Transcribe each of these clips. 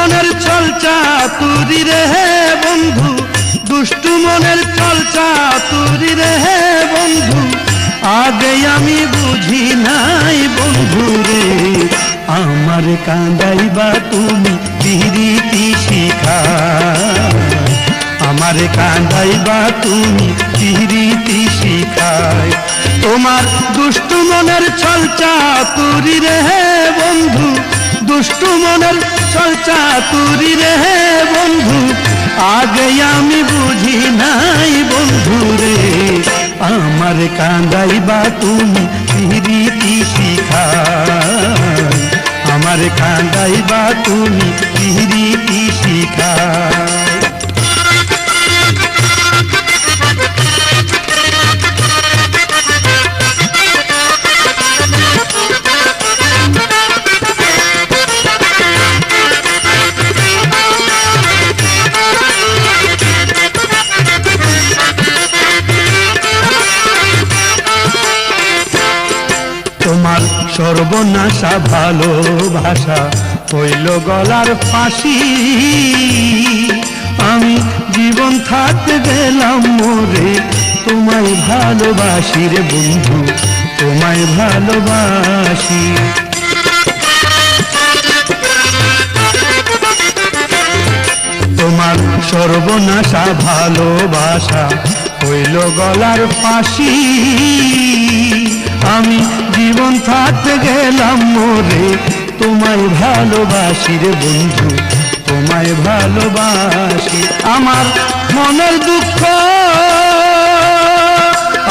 মনের ছল চাতুরি রে বন্ধু, দুষ্টু মনের ছল চাতুরি রে বন্ধু, আগে আমি বুঝি নাই বন্ধু রে। আমার কাঁদাইবা তুমি পিরিতি শিখায়, আমার কাঁদাইবা তুমি পিরিতি শিখায়। তোমার দুষ্টু মনের ছল চাতুরি রে বন্ধু, দুষ্টু মনের ছল চাতুরি রে বন্ধু, আগে আমি বুঝি নাই বন্ধু রে। আমার কাঁদাইবা তুমি পিরিতি শিখায়, আমার কাঁদাইবা তুমি পিরিতি শিখায়। তোমার সর্বনাশা ভালোবাসা হইল গলার ফাঁসি, আমি জীবন থাকতে গেলাম মরে তোমায় ভালোবাসি রে বন্ধু, তোমায় ভালোবাসি। তোমার সর্বনাশা ভালোবাসা হইল গলার ফাঁসি, আমি জীবন থাকতে গেলাম মরে তোমায় ভালোবাসি রে বন্ধু, তোমায় ভালোবাসি। আমার মনের দুঃখ,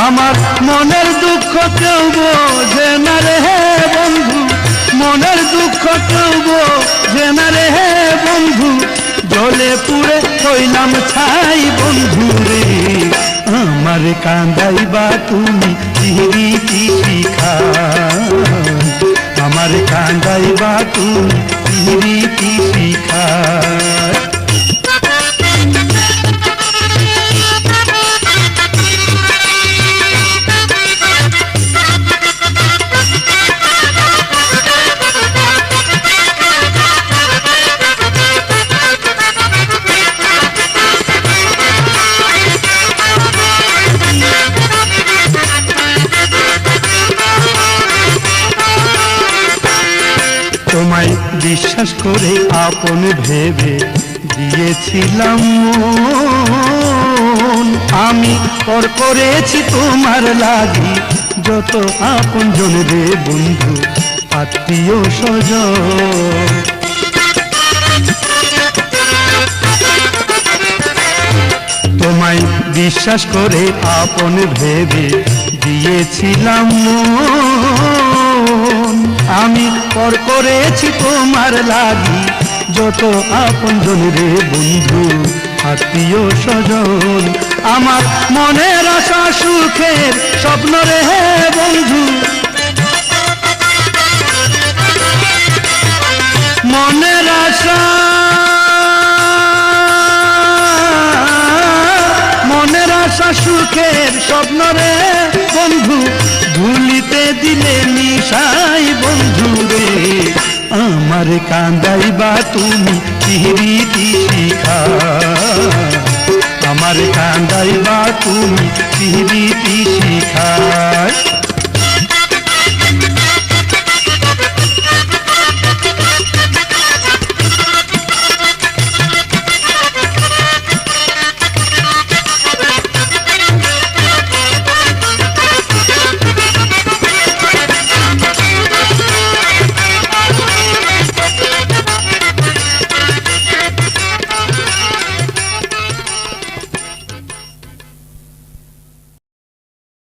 আমার মনের দুঃখ কেউ বোঝে না রে বন্ধু, মনের দুঃখ কেউ বোঝে না রে বন্ধু, জলে পুড়ে হইলাম ছাই বন্ধু রে। আমার কাঁদাইবা তুমি পিরিতি শিখায়, আমার কাঁদাইবা তুমি পিরিতি শিখায়। তোমায় বিশ্বাস করে আপন ভেবে দিয়েছিলাম মন, আমি পর করেছি তোমার লাগি যত আপন জন রে বন্ধু, আত্মীয় স্বজন। তোমায় বিশ্বাস করে আপন ভেবে দিয়েছিলাম মন, আমি পর করেছি তোমার লাগি যত আপন জন রে বন্ধু, আত্মীয় স্বজন। আমার মনের আশা সুখের স্বপ্ন রে বন্ধু, মনের আশা, মনের আশা সুখের স্বপ্ন রে বন্ধু, ভুলিতে দিলে নিশাই বন্ধু রে। আমার কাঁদাইবা তুমি পিরিতি শিখায়, আমার কাঁদাইবা তুমি পিরিতি শিখায়।